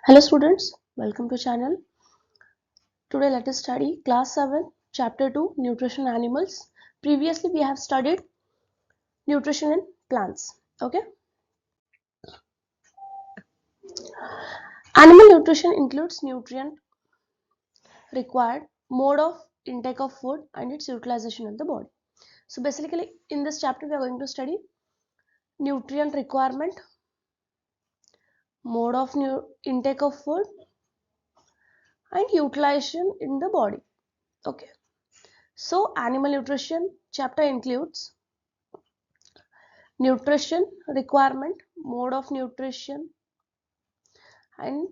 Hello students, welcome to channel. Today let us study class 7 chapter 2 nutrition animals. Previously we have studied nutrition in plants. Okay. Animal nutrition includes nutrient required, mode of intake of food and its utilization in the body. So basically in this chapter we are going to study nutrient requirement, mode of intake of food and utilization in the body. Okay. So animal nutrition chapter includes nutrition requirement, mode of nutrition and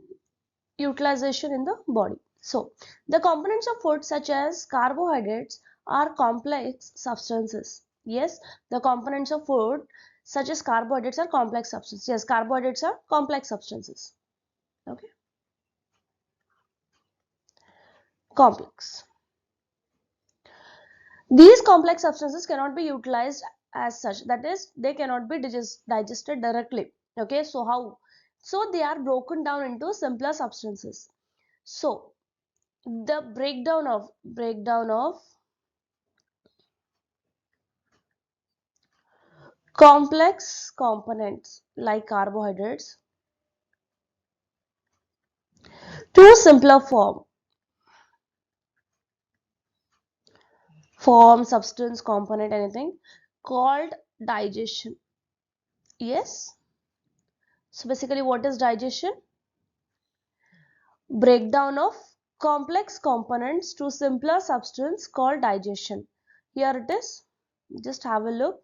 utilization in the body. So the components of food such as carbohydrates are complex substances. Yes, the components of food such as carbohydrates are complex substances. Yes, carbohydrates are complex substances. Okay, complex. These complex substances cannot be utilized as such, that is they cannot be digested directly. Okay, so how? So they are broken down into simpler substances. So the breakdown of complex components like carbohydrates to simpler form, substance, component, anything called digestion. Yes, so basically what is digestion? Breakdown of complex components to simpler substance called digestion. Here it is, just have a look.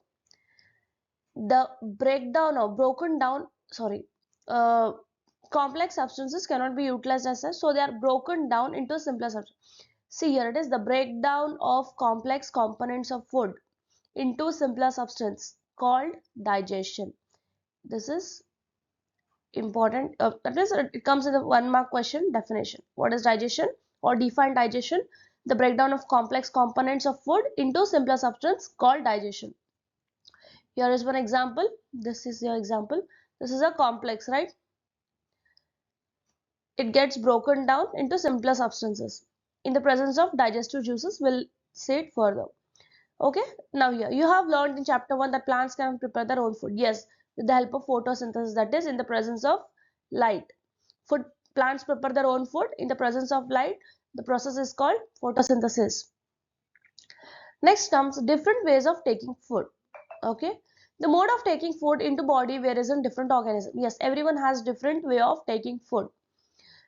The breakdown of broken down, sorry, uh, complex substances cannot be utilized as such, so they are broken down into simpler substances. See, here it is, the breakdown of complex components of food into simpler substance called digestion. This is important. That is, it comes in the 1 mark question definition. What is digestion or define digestion? The breakdown of complex components of food into simpler substance called digestion. Here is one example. This is your example. This is a complex, right? It gets broken down into simpler substances in the presence of digestive juices. We'll say it further. Okay, now here you have learned in chapter 1 that plants can prepare their own food. Yes, with the help of photosynthesis, that is in the presence of light. Food plants prepare their own food in the presence of light. The process is called photosynthesis. Next comes different ways of taking food. Okay, the mode of taking food into body varies in different organisms. Yes, everyone has different way of taking food,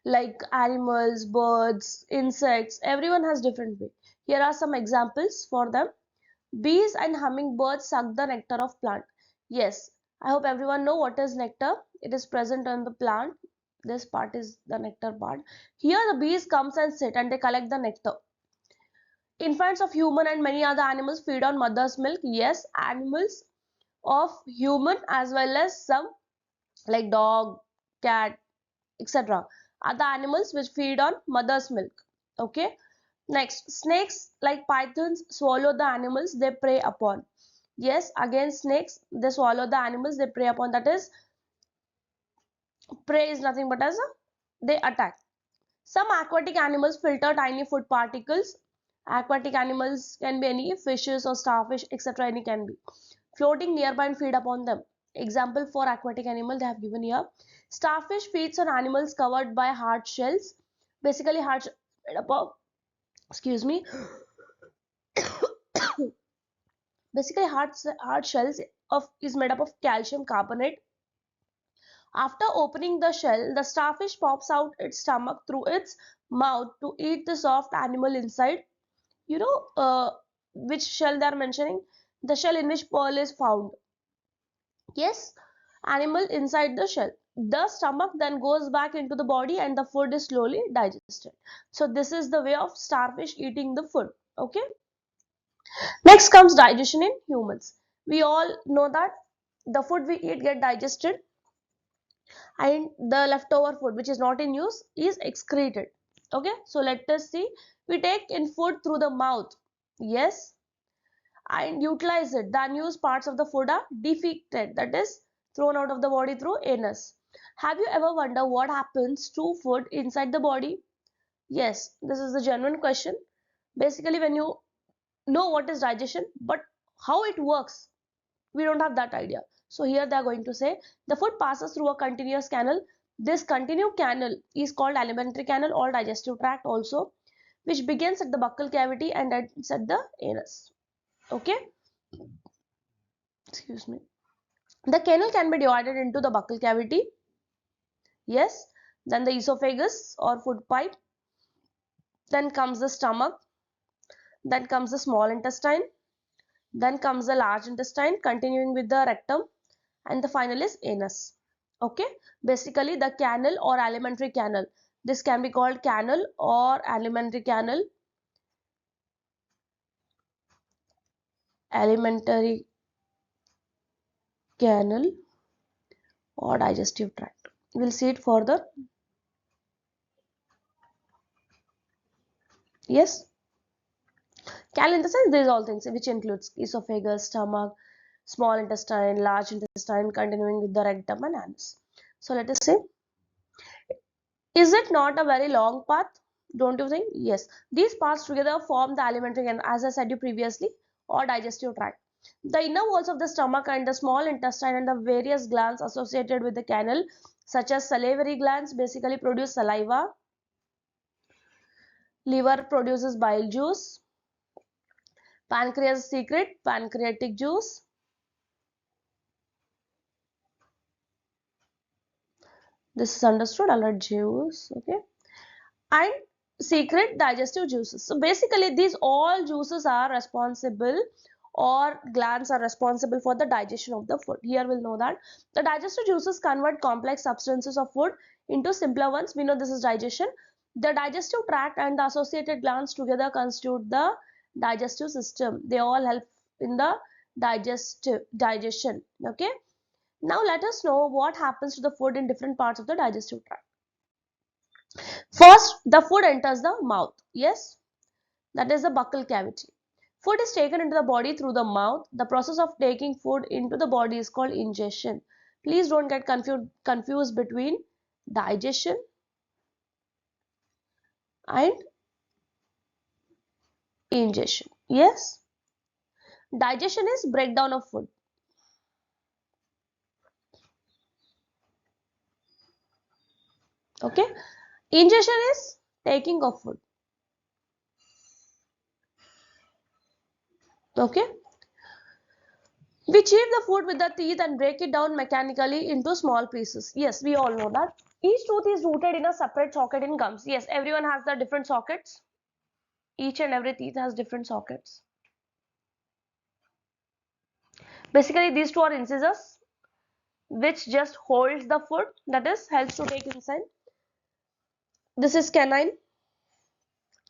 like animals, birds, insects, everyone has different way. Here are some examples for them. Bees and hummingbirds suck the nectar of plant. Yes, I hope everyone know what is nectar. It is present on the plant. This part is the nectar part. Here the bees comes and sit and they collect the nectar. Infants of human and many other animals feed on mother's milk. Yes, animals of human as well as some like dog, cat, etc. are the animals which feed on mother's milk. Okay. Next, snakes like pythons swallow the animals they prey upon. Yes, again snakes, they swallow the animals they prey upon. That is, prey is nothing but as a, they attack. Some aquatic animals filter tiny food particles. Aquatic animals can be any fishes or starfish, etc. Any can be floating nearby and feed upon them. Example for aquatic animal they have given here. Starfish feeds on animals covered by hard shells. Basically, hard made up of, excuse me, basically hard shells of is made up of calcium carbonate. After opening the shell, the starfish pops out its stomach through its mouth to eat the soft animal inside. You know which shell they are mentioning? The shell in which pearl is found. Yes, animal inside the shell. The stomach then goes back into the body and the food is slowly digested. So this is the way of starfish eating the food. Okay. Next comes digestion in humans. We all know that the food we eat get digested and the leftover food which is not in use is excreted. Okay, so let us see. We take in food through the mouth. Yes, and utilize it. The unused parts of the food are defecated, that is thrown out of the body through anus. Have you ever wondered what happens to food inside the body? Yes, this is a genuine question. Basically, when you know what is digestion, but how it works, we don't have that idea. So here they are going to say the food passes through a continuous canal. This continued canal is called alimentary canal or digestive tract also, which begins at the buccal cavity and ends at the anus. Okay, excuse me. The canal can be divided into the buccal cavity, yes, then the esophagus or food pipe, then comes the stomach, then comes the small intestine, then comes the large intestine, continuing with the rectum, and the final is anus. Okay, basically the canal or alimentary canal. This can be called canal or alimentary canal. Alimentary canal or digestive tract. We'll see it further. Yes, canal in the sense these all things which includes esophagus, stomach, small intestine, large intestine, continuing with the rectum and anus. So let us say, is it not a very long path? Don't you think? Yes. These parts together form the alimentary canal, as I said you previously, or digestive tract. The inner walls of the stomach and the small intestine and the various glands associated with the canal, such as salivary glands, basically produce saliva. Liver produces bile juice. Pancreas secrete pancreatic juice. This is understood. Alert juice. Okay. And secret digestive juices. So basically these all juices are responsible, or glands are responsible for the digestion of the food. Here we'll know that the digestive juices convert complex substances of food into simpler ones. We know this is digestion. The digestive tract and the associated glands together constitute the digestive system. They all help in the digestion. Okay, now let us know what happens to the food in different parts of the digestive tract. First, the food enters the mouth. Yes, that is the buccal cavity. Food is taken into the body through the mouth. The process of taking food into the body is called ingestion. Please don't get confused between digestion and ingestion. Yes, digestion is breakdown of food. Okay, ingestion is taking of food. Okay, we chew the food with the teeth and break it down mechanically into small pieces. Yes, we all know that. Each tooth is rooted in a separate socket in gums. Yes, everyone has the different sockets. Each and every teeth has different sockets. Basically, these two are incisors, which just holds the food, that is, helps to take inside. This is canine,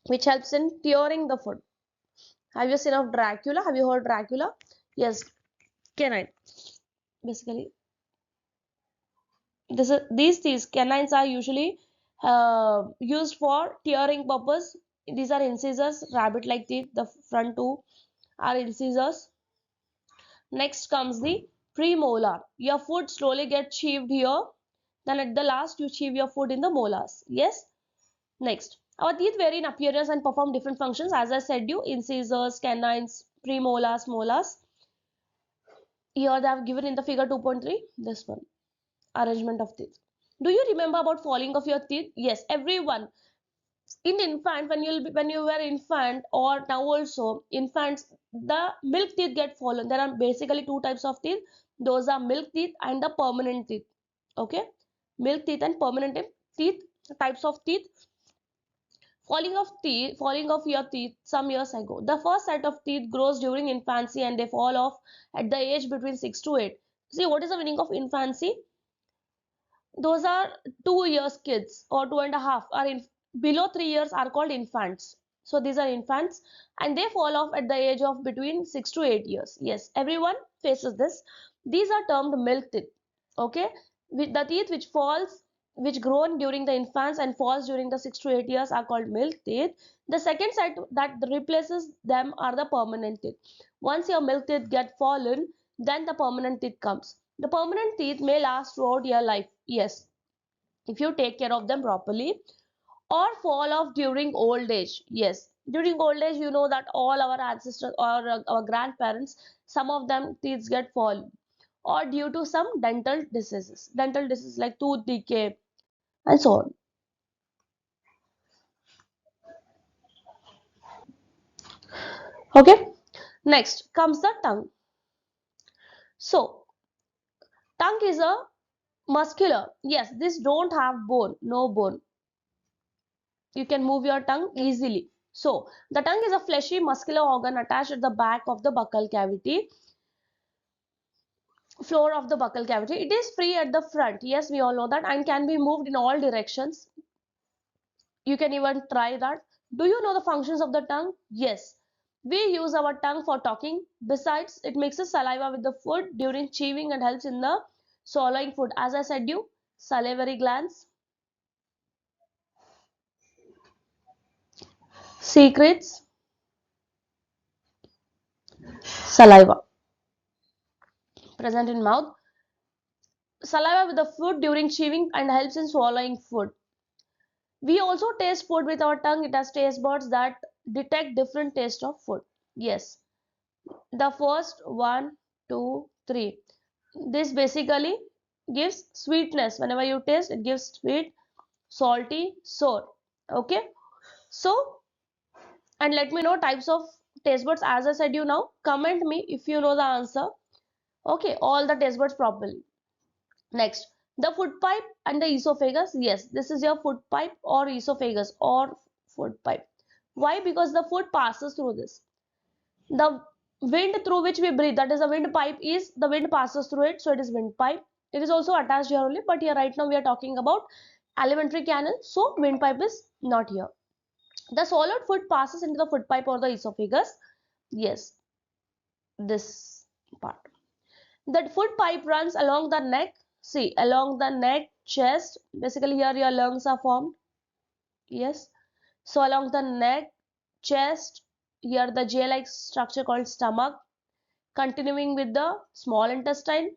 which helps in tearing the food. Have you seen of Dracula? Have you heard Dracula? Yes, canine. Basically, these canines are usually used for tearing purpose. These are incisors, rabbit-like teeth. The front two are incisors. Next comes the premolar. Your food slowly gets chewed here. Then at the last, you chew your food in the molars. Yes. Next, our teeth vary in appearance and perform different functions. As I said, you incisors, canines, premolars, molars. Here they have given in the figure 2.3. This one, arrangement of teeth. Do you remember about falling of your teeth? Yes, everyone. In infant, when you were infant, or now also infants, the milk teeth get fallen. There are basically two types of teeth. Those are milk teeth and the permanent teeth. Okay, milk teeth and permanent teeth, types of teeth. Falling off your teeth some years ago. The first set of teeth grows during infancy and they fall off at the age between 6 to 8. See, what is the meaning of infancy? Those are 2 years kids, or 2.5, are in below 3 years are called infants. So these are infants and they fall off at the age of between 6 to 8 years. Yes, everyone faces this. These are termed milk teeth. Okay, with the teeth which grown during the infants and falls during the 6 to 8 years are called milk teeth. The second set that replaces them are the permanent teeth. Once your milk teeth get fallen, then the permanent teeth comes. The permanent teeth may last throughout your life. Yes, if you take care of them properly. Or fall off during old age. Yes, during old age, you know that all our ancestors or our grandparents, some of them teeth get fall, or due to some dental diseases like tooth decay and so on. Okay, next comes the tongue. So tongue is a muscular. Yes, this don't have bone, no bone. You can move your tongue easily. So the tongue is a fleshy muscular organ attached at the back of the buccal cavity, floor of the buccal cavity. It is free at the front. Yes, we all know that, and can be moved in all directions. You can even try that. Do you know the functions of the tongue? Yes. We use our tongue for talking. Besides, it mixes saliva with the food during chewing and helps in the swallowing food. As I said you, salivary glands, secretes saliva present in mouth. Saliva with the food during chewing and helps in swallowing food. We also taste food with our tongue. It has taste buds that detect different taste of food. Yes, the first one, two, three. This basically gives sweetness. Whenever you taste, it gives sweet, salty, sour. Okay. So, and let me know types of taste buds. As I said you now, comment me if you know the answer. Okay, all the taste buds properly. Next, the food pipe and the esophagus. Yes, this is your food pipe or esophagus or food pipe. Why? Because the food passes through this. The wind through which we breathe, that is the wind pipe, is the wind passes through it, so it is windpipe. It is also attached here only, but here right now we are talking about alimentary canal, so windpipe is not here. The swallowed food passes into the food pipe or the esophagus. Yes, this part. That food pipe runs along the neck. See, along the neck, chest. Basically, here your lungs are formed. Yes. So along the neck, chest, here the J-like structure called stomach. Continuing with the small intestine.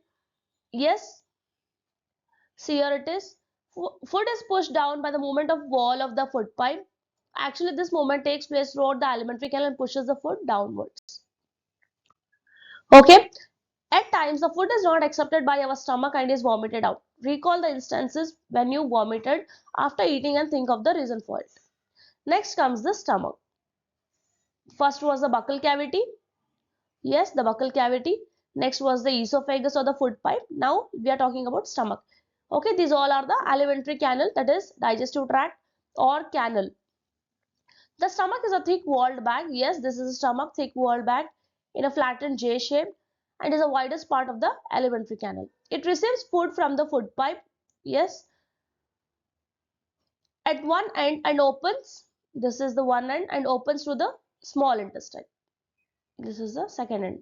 Yes. See, here it is. Food is pushed down by the movement of wall of the food pipe. Actually, this movement takes place throughout the alimentary canal and pushes the food downwards. Okay. At times, the food is not accepted by our stomach and is vomited out. Recall the instances when you vomited after eating and think of the reason for it. Next comes the stomach. First was the buccal cavity. Yes, the buccal cavity. Next was the esophagus or the food pipe. Now we are talking about stomach. Okay, these all are the alimentary canal, that is digestive tract or canal. The stomach is a thick walled bag. Yes, this is a stomach, thick walled bag in a flattened J shape and is the widest part of the alimentary canal. It receives food from the food pipe. Yes, at one end and opens. This is the one end and opens to the small intestine. This is the second end.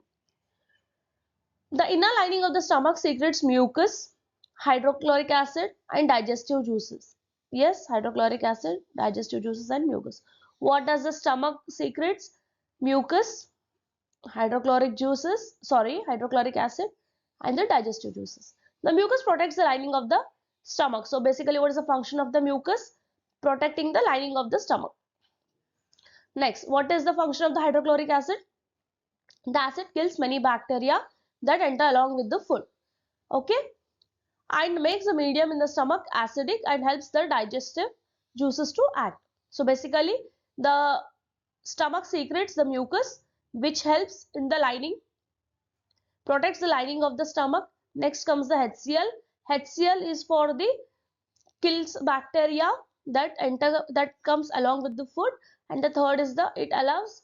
The inner lining of the stomach secretes mucus, hydrochloric acid, and digestive juices. Yes, hydrochloric acid, digestive juices, and mucus. What does the stomach secretes? Mucus, hydrochloric acid, and the digestive juices. The mucus protects the lining of the stomach. So basically, what is the function of the mucus? Protecting the lining of the stomach. Next, what is the function of the hydrochloric acid? The acid kills many bacteria that enter along with the food. Okay, and makes the medium in the stomach acidic and helps the digestive juices to act. So basically, the stomach secretes the mucus which helps in the lining, protects the lining of the stomach. Next comes the HCl. HCl is for the kills bacteria that comes along with the food, and the third is the it allows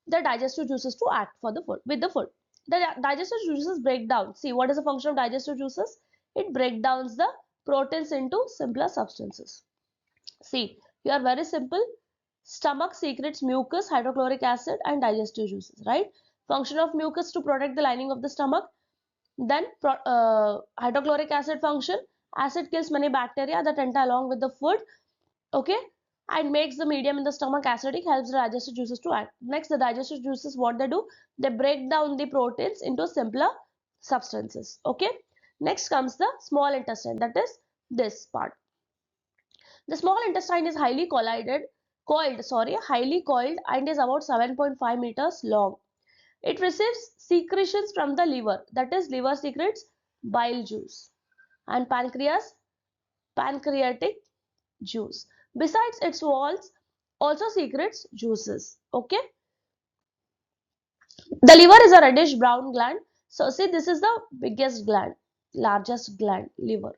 the digestive juices to act for the food with the food. The digestive juices break down. See, what is the function of digestive juices? It breaks down the proteins into simpler substances. See, you are very simple. Stomach secretes mucus, hydrochloric acid, and digestive juices, right? Function of mucus to protect the lining of the stomach. Then hydrochloric acid function. Acid kills many bacteria that enter along with the food. Okay, and makes the medium in the stomach acidic, helps the digestive juices to act. Next, the digestive juices, what they do? They break down the proteins into simpler substances. Okay, Next comes the small intestine, that is this part. The small intestine is highly coiled and is about 7.5 meters long. It receives secretions from the liver, that is liver secretes bile juice, and pancreatic juice. Besides, its walls also secretes juices. Okay. The liver is a reddish brown gland. So see, this is the biggest gland, largest gland, liver.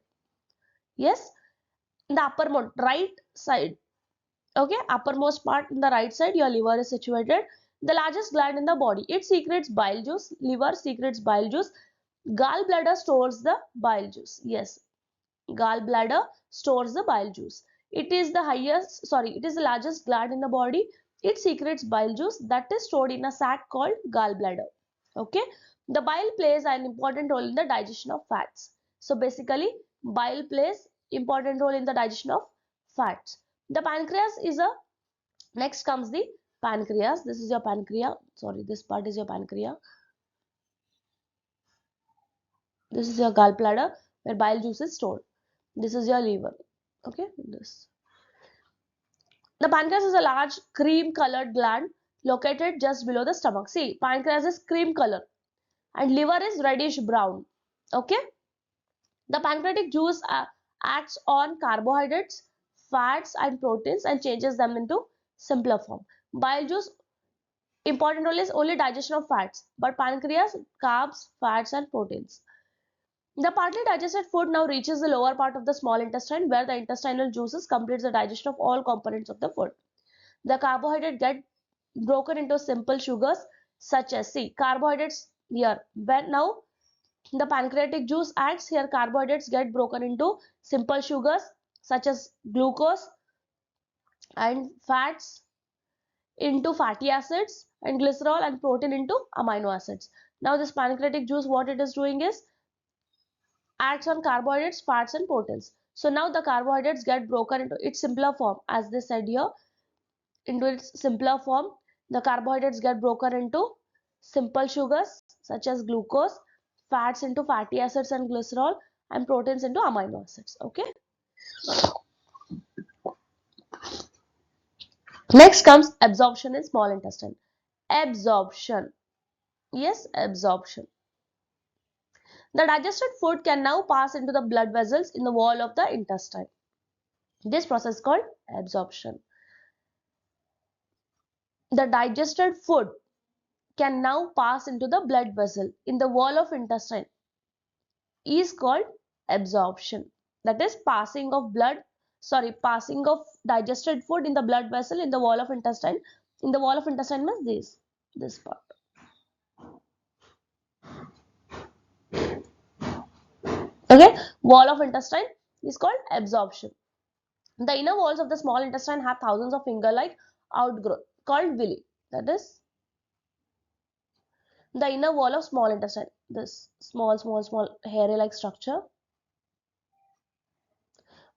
Yes, in the uppermost right side. Okay, uppermost part in the right side, your liver is situated. The largest gland in the body. It secretes bile juice. Liver secretes bile juice. Gallbladder stores the bile juice. Yes, gallbladder stores the bile juice. It is the largest gland in the body. It secretes bile juice that is stored in a sac called gallbladder. Okay, the bile plays an important role in the digestion of fats. So basically, bile plays important role in the digestion of fats. The pancreas is a Next comes the pancreas. This is your pancreas. Sorry, this part is your pancreas. This is your gallbladder where bile juice is stored. This is your liver. Okay, this. The pancreas is a large cream-colored gland located just below the stomach. See, pancreas is cream color and liver is reddish brown. Okay, the pancreatic juice acts on carbohydrates, fats, and proteins and changes them into simpler form. Bile juice important role is only digestion of fats, but pancreas carbs, fats, and proteins. The partly digested food now reaches the lower part of the small intestine where the intestinal juices completes the digestion of all components of the food. The carbohydrate get broken into simple sugars such as carbohydrates here. When now the pancreatic juice acts here, carbohydrates get broken into simple sugars such as glucose and fats into fatty acids and glycerol and protein into amino acids. Now this pancreatic juice, what it is doing is acts on carbohydrates, fats and proteins. So now the carbohydrates get broken into its simpler form, as they said here, into its simpler form. The carbohydrates get broken into simple sugars such as glucose, fats into fatty acids and glycerol, and proteins into amino acids. Okay. Next comes absorption in small intestine. Absorption. Yes, absorption. The digested food can now pass into the blood vessels in the wall of the intestine. This process is called absorption. The digested food can now pass into the blood vessel in the wall of intestine is called absorption. That is passing of digested food in the blood vessel in the wall of intestine. In the wall of intestine means this part. Okay, wall of intestine is called absorption. The inner walls of the small intestine have thousands of finger-like outgrowth called villi. That is the inner wall of small intestine. This small hairy-like structure.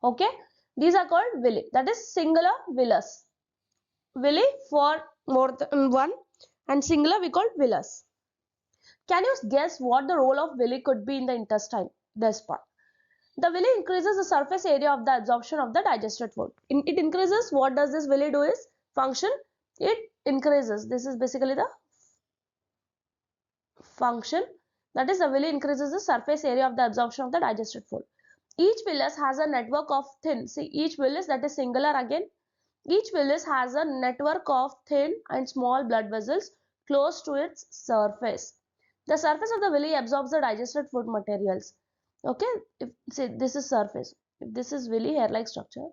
Okay, these are called villi. That is singular villus. Villi for more than one, and singular we call villus. Can you guess what the role of villi could be in the intestine? This part. The villi increases the surface area of the absorption of the digested food. It increases. What does this villi do is function? It increases. This is basically the function. That is, the villi increases the surface area of the absorption of the digested food. Each villus has a network of thin. See, each villus, that is singular again. Each villus has a network of thin and small blood vessels close to its surface. The surface of the villi absorbs the digested food materials. Okay, say this is surface. If this is villi, hair-like structure,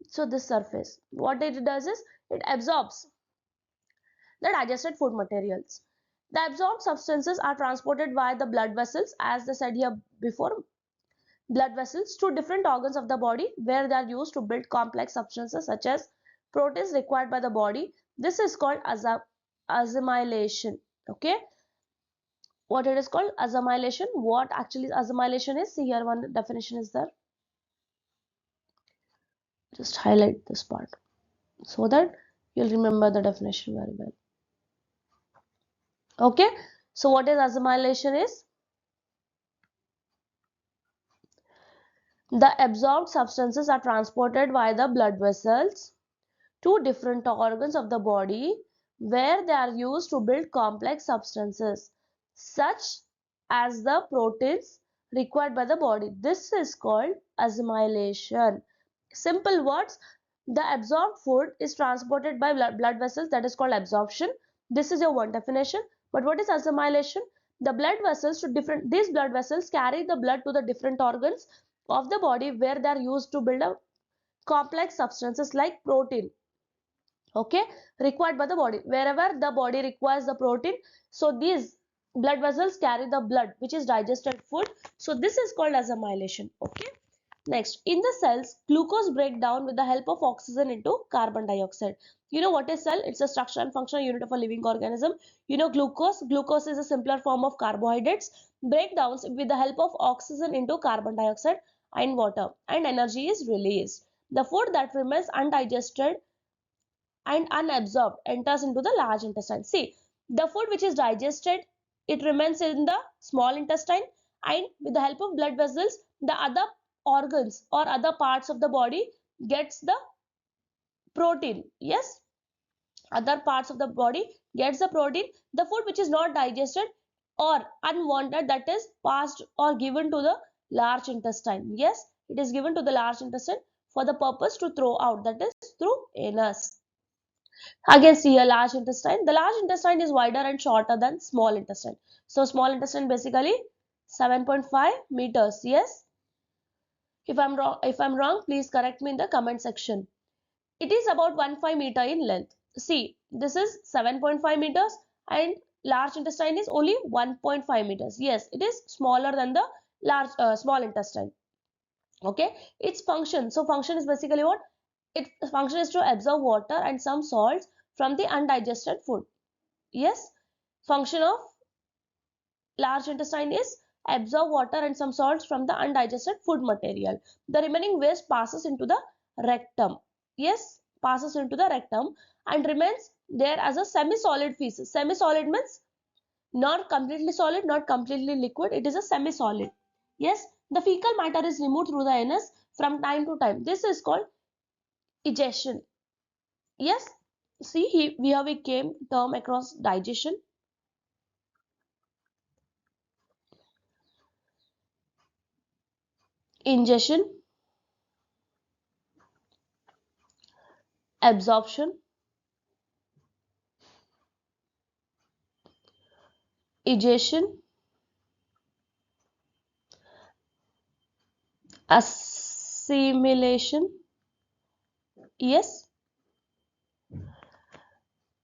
so this surface, what it does is it absorbs the digested food materials. The absorbed substances are transported via the blood vessels, as they said here before, blood vessels to different organs of the body where they are used to build complex substances such as proteins required by the body. This is called assimilation. Okay, what it is called assimilation. What actually assimilation is? See here, one definition is there. Just highlight this part so that you'll remember the definition very well. Okay, so what is assimilation is? The absorbed substances are transported via the blood vessels to different organs of the body where they are used to build complex substances such as the proteins required by the body. This is called assimilation. Simple words, the absorbed food is transported by blood vessels, that is called absorption. This is your one definition. But what is assimilation? The blood vessels to different, these blood vessels carry the blood to the different organs of the body where they are used to build up complex substances like protein, okay, required by the body. Wherever the body requires the protein, so these blood vessels carry the blood which is digested food. So this is called as amylation. Okay, next, in the cells, glucose break down with the help of oxygen into carbon dioxide. You know what is cell? It's a structure and functional unit of a living organism. You know glucose is a simpler form of carbohydrates, breakdowns with the help of oxygen into carbon dioxide and water, and energy is released. The food that remains undigested and unabsorbed enters into the large intestine. See, the food which is digested, it remains in the small intestine, and with the help of blood vessels, the other organs or other parts of the body gets the protein. Yes, other parts of the body gets the protein. The food which is not digested or unwanted, that is passed or given to the large intestine. Yes, it is given to the large intestine for the purpose to throw out, that is through anus. Again, see a large intestine. The large intestine is wider and shorter than small intestine. So small intestine basically 7.5 meters. Yes. If I'm wrong, please correct me in the comment section. It is about 1.5 meter in length. See, this is 7.5 meters and large intestine is only 1.5 meters. Yes, it is smaller than the small intestine. Okay, its function. So function is basically what? Its function is to absorb water and some salts from the undigested food. Yes, function of large intestine is absorb water and some salts from the undigested food material. The remaining waste passes into the rectum. Yes, passes into the rectum and remains there as a semi-solid feces. Semi-solid means not completely solid, not completely liquid. It is a semi-solid. Yes, the fecal matter is removed through the anus from time to time. This is called egestion. Yes, see here we came term across digestion, ingestion, absorption, egestion, assimilation. Yes,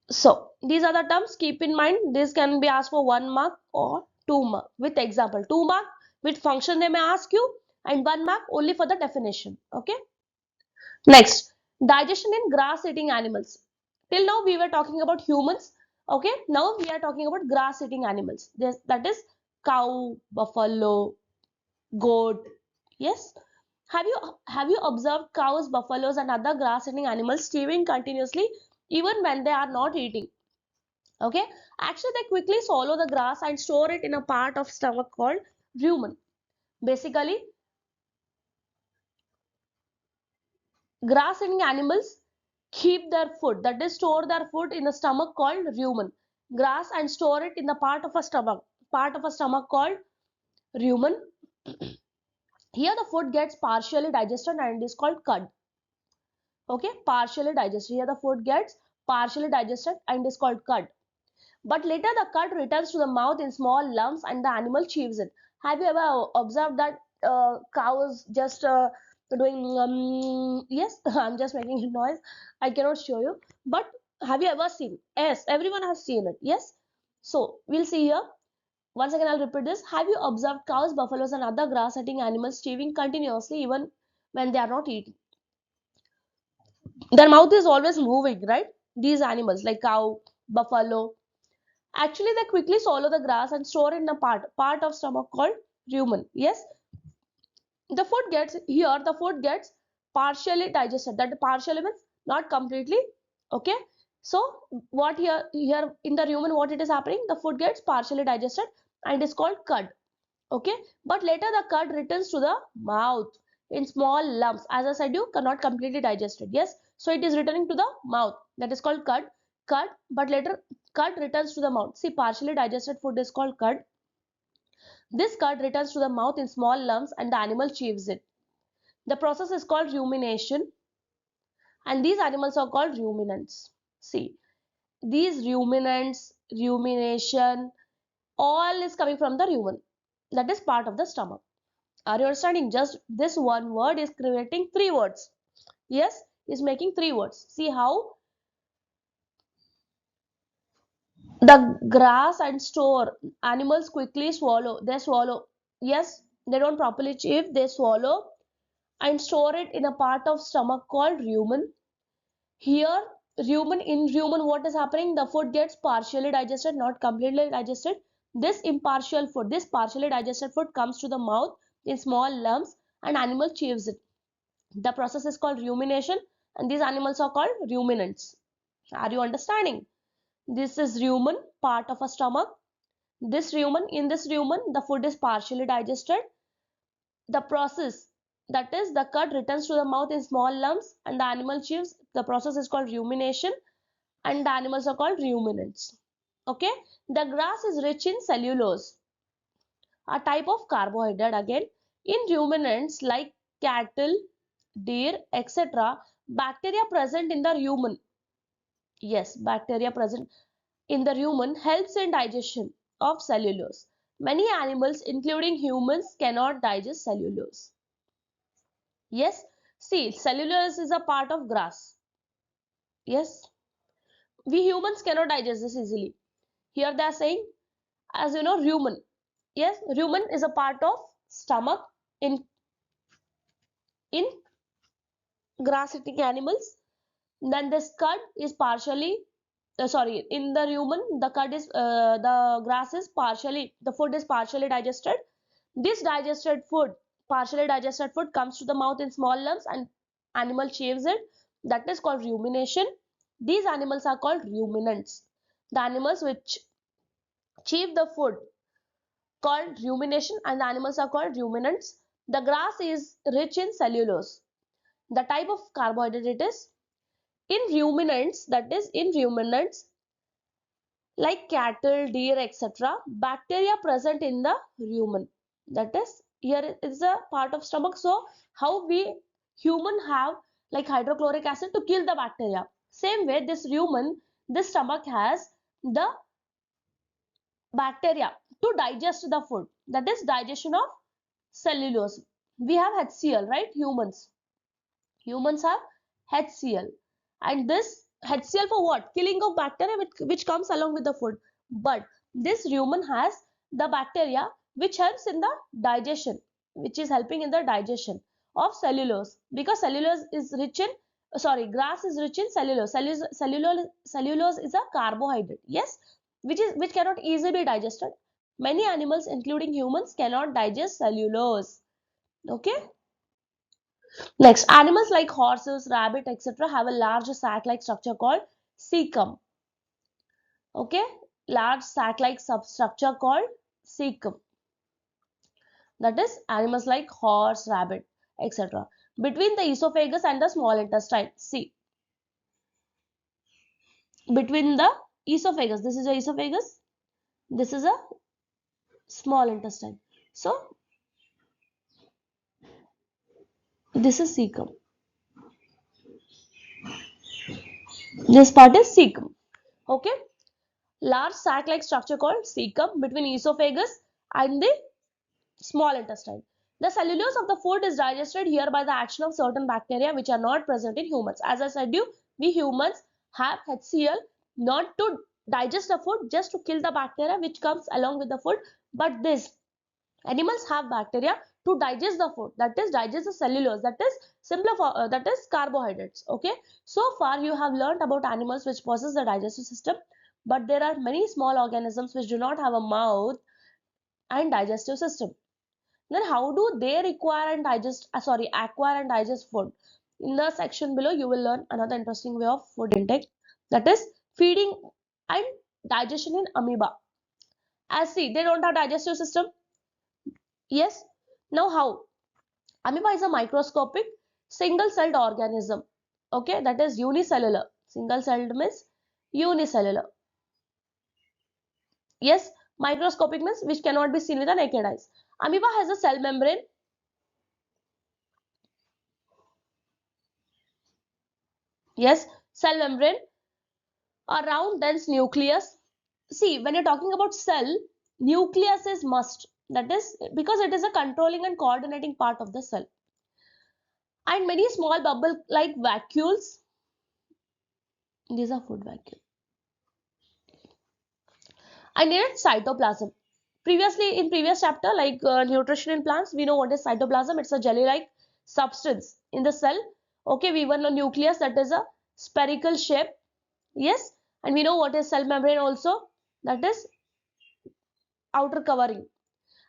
so these are the terms. Keep in mind, this can be asked for 1 mark or 2 mark with example. 2 mark with function they may ask you, and 1 mark only for the definition. Okay, next, digestion in grass eating animals. Till now we were talking about humans. Okay, now we are talking about grass eating animals. That is cow, buffalo, goat. Yes, have you observed cows, buffaloes and other grass eating animals chewing continuously even when they are not eating? Okay, actually they quickly swallow the grass and store it in a part of stomach called rumen. Basically, grass eating animals keep their food, that is store their food in the stomach called rumen. Grass and store it in the part of a stomach called rumen. Here the food gets partially digested and it is called cud. Okay, partially digested. Here the food gets partially digested and is called cud. But later the cud returns to the mouth in small lumps and the animal chews it. Have you ever observed that cows just doing yes, I'm just making a noise. I cannot show you. But have you ever seen? Yes, everyone has seen it. Yes. So we'll see here. Once again, I'll repeat this. Have you observed cows, buffaloes, and other grass-eating animals chewing continuously even when they are not eating? Their mouth is always moving, right? These animals like cow, buffalo, actually they quickly swallow the grass and store in a part of stomach called rumen. Yes, the food gets partially digested. That partially means not completely. Okay, so what here in the rumen, what it is happening, the food gets partially digested and is called cud. Okay, but later the cud returns to the mouth in small lumps. As I said, you cannot completely digest it. Yes, so it is returning to the mouth. That is called cud. Cud, but later cud returns to the mouth. See, partially digested food is called cud. This cud returns to the mouth in small lumps and the animal chews it. The process is called rumination, and these animals are called ruminants. See, these ruminants, rumination, all is coming from the rumen. That is part of the stomach. Are you understanding? Just this one word is creating three words. Yes, is making three words. See how the grass and store animals quickly swallow. They swallow. Yes, they don't properly chew. They swallow and store it in a part of stomach called rumen. Here, in rumen, what is happening? The food gets partially digested, not completely digested. This impartial food, this partially digested food comes to the mouth in small lumps and animal chews it. The process is called rumination, and these animals are called ruminants. Are you understanding? This is rumen, part of a stomach. This rumen, in this rumen, the food is partially digested. The process, that is, the cud returns to the mouth in small lumps and the animal chews. The process is called rumination, and the animals are called ruminants. Okay, the grass is rich in cellulose, a type of carbohydrate. Again, in ruminants like cattle, deer, etc., bacteria present in the rumen, yes, bacteria present in the rumen helps in digestion of cellulose. Many animals, including humans, cannot digest cellulose. Yes, see, cellulose is a part of grass. Yes, we humans cannot digest this easily. Here they are saying, as you know, rumen. Yes, rumen is a part of stomach in grass eating animals. Then this cud is partially sorry, in the rumen, the cud is the grass is partially, the food is partially digested. This digested food, partially digested food, comes to the mouth in small lumps and animal chews it. That is called rumination. These animals are called ruminants. The animals which chew the food called rumination, and the animals are called ruminants. The grass is rich in cellulose. The type of carbohydrate it is. In ruminants, that is, in ruminants like cattle, deer, etc., bacteria present in the rumen. That is, here is a part of stomach. So, how we human have like hydrochloric acid to kill the bacteria. Same way, this rumen, this stomach has the bacteria to digest the food. That is digestion of cellulose. We have HCl, right? Humans have HCl, and this HCl for what? Killing of bacteria which comes along with the food. But this rumen has the bacteria which helps in the digestion, which is helping in the digestion of cellulose, because cellulose is rich in grass is rich in cellulose. Cellulose is a carbohydrate, yes, which cannot easily be digested. Many animals, including humans, cannot digest cellulose. Okay. Next, animals like horses, rabbit, etc. have a large sac-like structure called cecum. Okay, large sac-like substructure called cecum. That is, animals like horse, rabbit, etc. Between the esophagus and the small intestine. See, between the esophagus, this is the esophagus, this is a small intestine. So, this is cecum. This part is cecum. Okay, large sac-like structure called cecum between esophagus and the small intestine. The cellulose of the food is digested here by the action of certain bacteria which are not present in humans. As I said you, we humans have HCl not to digest the food, just to kill the bacteria which comes along with the food. But this animals have bacteria to digest the food, that is digest the cellulose, that is that is carbohydrates. Okay, so far you have learned about animals which possess the digestive system, but there are many small organisms which do not have a mouth and digestive system. Then how do they require and digest, acquire and digest food? In the section below, you will learn another interesting way of food intake, that is feeding and digestion in amoeba. As see, they don't have digestive system. Yes. Now how? Amoeba is a microscopic single-celled organism. Okay, that is unicellular. Single-celled means unicellular. Yes, microscopic means which cannot be seen with the naked eyes. Amoeba has a cell membrane. Yes, cell membrane around dense nucleus. See, when you're talking about cell, nucleus is must. That is because it is a controlling and coordinating part of the cell. And many small bubble-like vacuoles. These are food vacuoles. And in cytoplasm. Previously, in previous chapter, like nutrition in plants, we know what is cytoplasm. It's a jelly-like substance in the cell. Okay, we even know nucleus, that is a spherical shape. Yes, and we know what is cell membrane also. That is outer covering.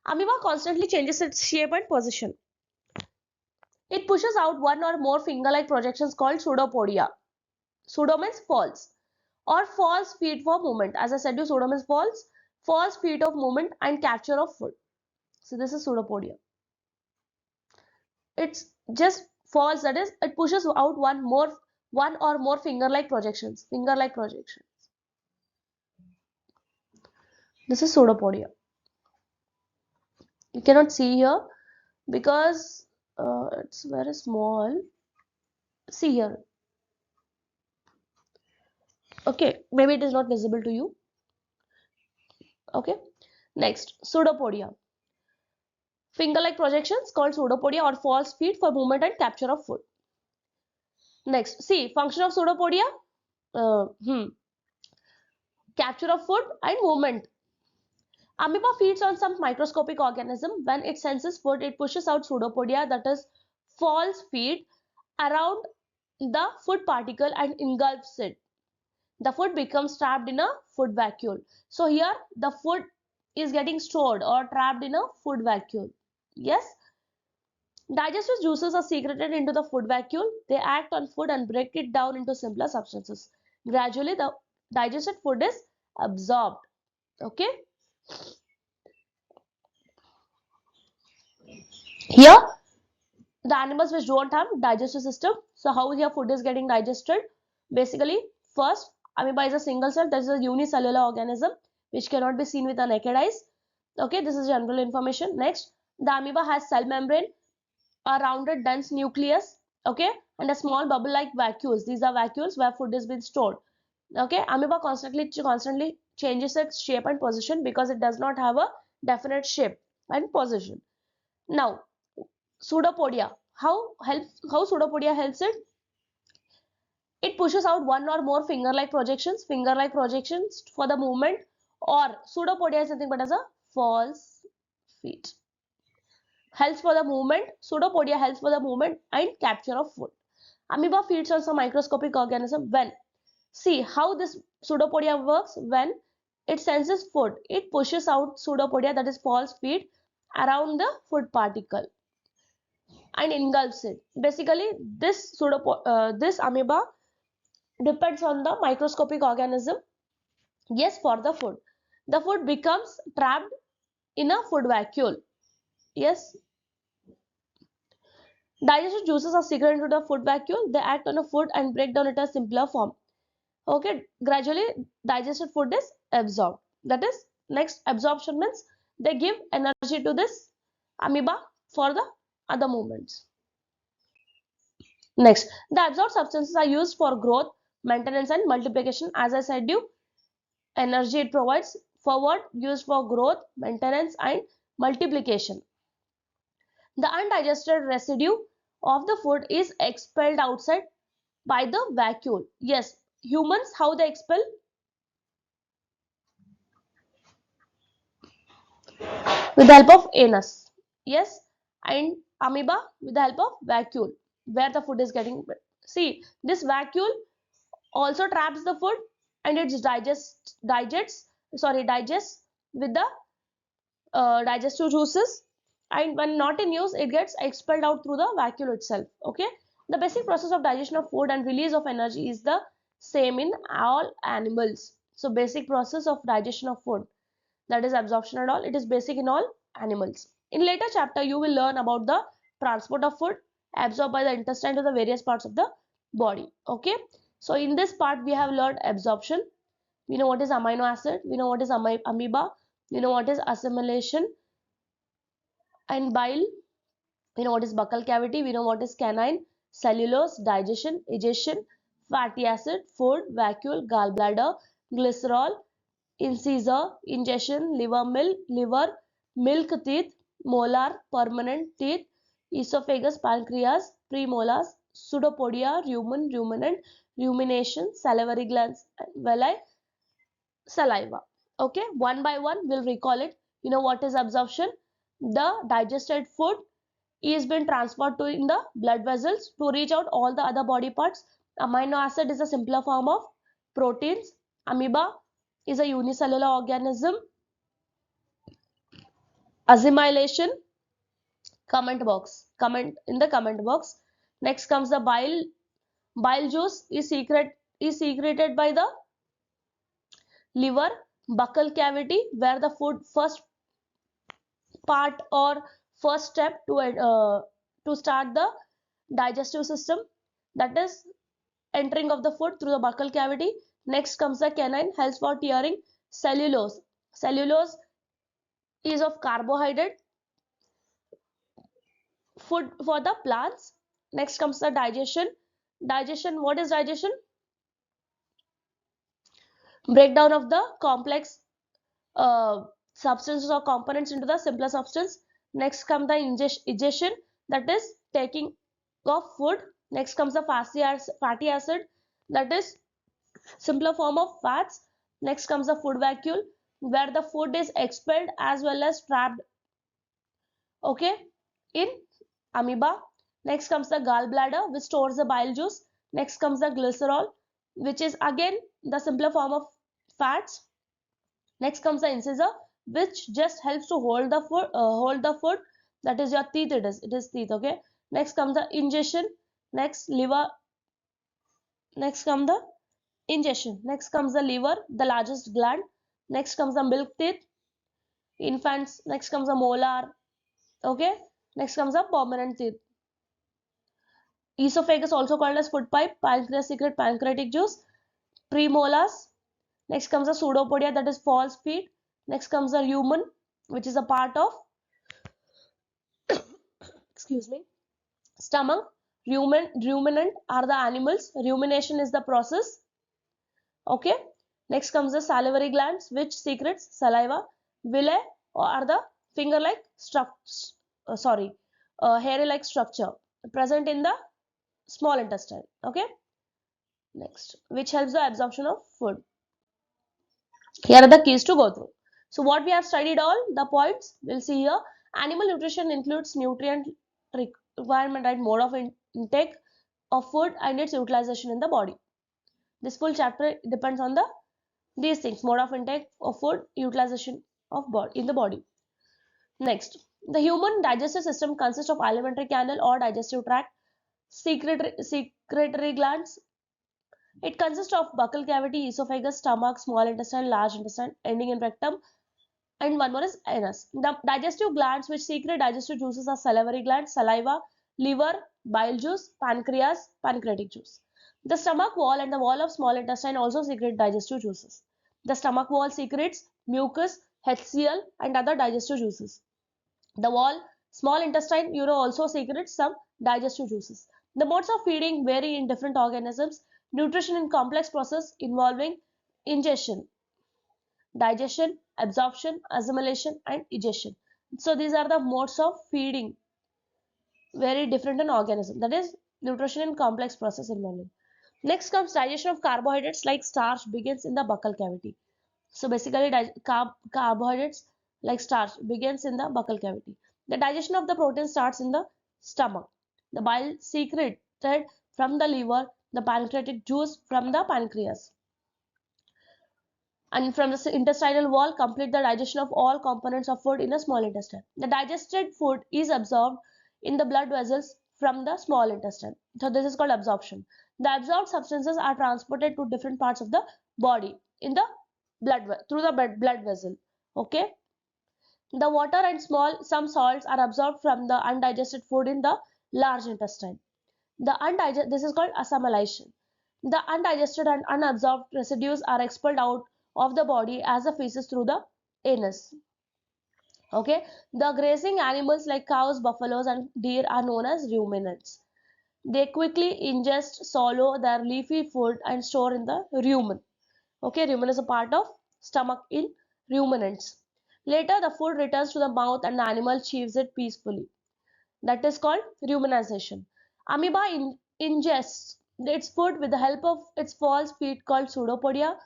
Amoeba constantly changes its shape and position. It pushes out one or more finger-like projections called pseudopodia. Pseudo means false or false feet for movement. As I said, you pseudo means false feet of movement and capture of food. So this is pseudopodia. It's just false, that is, it pushes out one or more finger-like projections. Finger-like projections. This is pseudopodia. You cannot see here because it's very small. See here. Okay, maybe it is not visible to you. Okay, next, pseudopodia. Finger-like projections called pseudopodia or false feet for movement and capture of food. Next, see, function of pseudopodia. Uh, hmm, Capture of food and movement. Amoeba feeds on some microscopic organism. When it senses food, it pushes out pseudopodia, that is false feet, around the food particle and engulfs it. The food becomes trapped in a food vacuole. So here the food is getting stored or trapped in a food vacuole. Yes. Digestive juices are secreted into the food vacuole. They act on food and break it down into simpler substances. Gradually, the digested food is absorbed. Okay. Here, the animals which don't have digestive system. So how your food is getting digested? Basically, first, amoeba is a single cell. That is a unicellular organism which cannot be seen with the naked eyes. Okay, this is general information. Next, the amoeba has cell membrane, a rounded dense nucleus, okay, and a small bubble-like vacuoles. These are vacuoles where food is being stored. Okay, amoeba constantly changes its shape and position because it does not have a definite shape and position. Now, pseudopodia. How pseudopodia helps it? It pushes out one or more finger-like projections for the movement, or pseudopodia is nothing but as a false feet. Helps for the movement. Pseudopodia helps for the movement and capture of food. Amoeba feeds on some microscopic organism. When, see how this pseudopodia works. When it senses food, it pushes out pseudopodia, that is false feet, around the food particle and engulfs it. Basically, this amoeba depends on the microscopic organism. Yes, for the food. The food becomes trapped in a food vacuole. Yes. Digestive juices are secreted into the food vacuole. They act on a food and break down it as simpler form. Okay, gradually digested food is absorbed. That is, next, absorption means they give energy to this amoeba for the other movements. Next, the absorbed substances are used for growth, maintenance and multiplication. As I said you, energy it provides forward, used for growth, maintenance and multiplication. The undigested residue of the food is expelled outside by the vacuole. Yes, humans, how they expel? With the help of anus. Yes, and amoeba with the help of vacuole, where the food is getting. See, this vacuole also traps the food and it digests with the digestive juices, and when not in use, it gets expelled out through the vacuole itself. Okay, the basic process of digestion of food and release of energy is the same in all animals. So basic process of digestion of food, that is absorption and all, it is basic in all animals. In later chapter, you will learn about the transport of food absorbed by the intestine to the various parts of the body. Okay, so in this part we have learned absorption. We know what is amino acid, we know what is amoeba, we know what is assimilation and bile, we know what is buccal cavity, we know what is canine, cellulose, digestion, egestion, fatty acid, food, vacuole, gallbladder, glycerol, incisor, ingestion, liver, milk teeth, molar, permanent teeth, esophagus, pancreas, premolars, pseudopodia, rumen, ruminant, rumination, salivary glands, villi, saliva. Okay, one by one we'll recall it. You know what is absorption? The digested food is being transferred to in the blood vessels to reach out all the other body parts. Amino acid is a simpler form of proteins. Amoeba is a unicellular organism. Assimilation, comment in the comment box. Next comes the bile juice is secreted by the liver, buccal cavity, where the food first part or first step to start the digestive system, that is entering of the food through the buccal cavity. Next comes the canine, helps for tearing. Cellulose is of carbohydrate, food for the plants. Next comes the digestion. What is digestion? Breakdown of the complex uh, substances or components into the simpler substance. Next comes the ingestion, that is taking of food. Next comes the fatty acid, that is simpler form of fats. Next comes the food vacuole, where the food is expelled as well as trapped, okay, in amoeba. Next comes the gallbladder, which stores the bile juice. Next comes the glycerol, which is again the simpler form of fats. Next comes the incisor, which just helps to hold the food, that is your teeth. It is teeth. Okay, next comes the ingestion. Next liver. Next comes the ingestion. Next comes the liver, the largest gland. Next comes the milk teeth, infants. Next comes the molar. Okay, next comes the permanent teeth. Esophagus, also called as food pipe. Pancreas secrete pancreatic juice. Premolars. Next comes the pseudopodia, that is false feet. Next comes the rumen, which is a part of, excuse me, stomach. Ruminant are the animals. Rumination is the process. Okay. Next comes the salivary glands, which secretes saliva. Villi are the finger-like structure, hairy-like structure present in the small intestine. Okay. Next, which helps the absorption of food. Here are the keys to go through. So what we have studied, all the points we'll see here. Animal nutrition includes nutrient requirement, right, mode of intake of food and its utilization in the body. This full chapter depends on these things: mode of intake of food, utilization of body in the body. Next, the human digestive system consists of alimentary canal or digestive tract, secretory glands. It consists of buccal cavity, esophagus, stomach, small intestine, large intestine, ending in rectum, and one more is anus. The digestive glands which secrete digestive juices are salivary glands, saliva, liver, bile juice, pancreas, pancreatic juice. The stomach wall and the wall of small intestine also secrete digestive juices. The stomach wall secretes mucus, HCl, and other digestive juices. The wall, small intestine, also secretes some digestive juices. The modes of feeding vary in different organisms. Nutrition in complex process involving ingestion, digestion, absorption, assimilation, and egestion. So these are the modes of feeding, very different in organism. That is nutrition in complex process involving. Next comes digestion of carbohydrates like starch begins in the buccal cavity. So basically carbohydrates like starch begins in the buccal cavity. The digestion of the protein starts in the stomach. The bile secreted from the liver, the pancreatic juice from the pancreas. And from the intestinal wall complete the digestion of all components of food in the small intestine. The digested food is absorbed in the blood vessels from the small intestine. So this is called absorption. The absorbed substances are transported to different parts of the body in the blood through the blood vessel. Okay. The water and some salts are absorbed from the undigested food in the large intestine. This is called assimilation. The undigested and unabsorbed residues are expelled out of the body as a feces through the anus. Okay, the grazing animals like cows, buffaloes, and deer are known as ruminants. They quickly ingest, swallow their leafy food and store in the rumen. Okay, rumen is a part of stomach in ruminants. Later, the food returns to the mouth and the animal chews it peacefully. That is called rumination. Amoeba ingests its food with the help of its false feet called pseudopodia.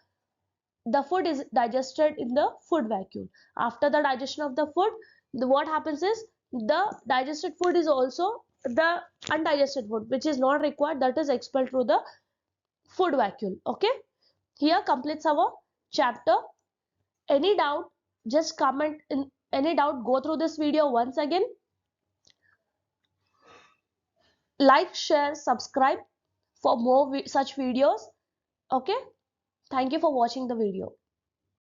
The food is digested in the food vacuole. After the digestion of the food, what happens is the digested food is also the undigested food, which is not required, that is expelled through the food vacuole. Okay, here completes our chapter. Any doubt, just comment in any doubt, go through this video once again. Like, share, subscribe for more such videos. Okay, thank you for watching the video.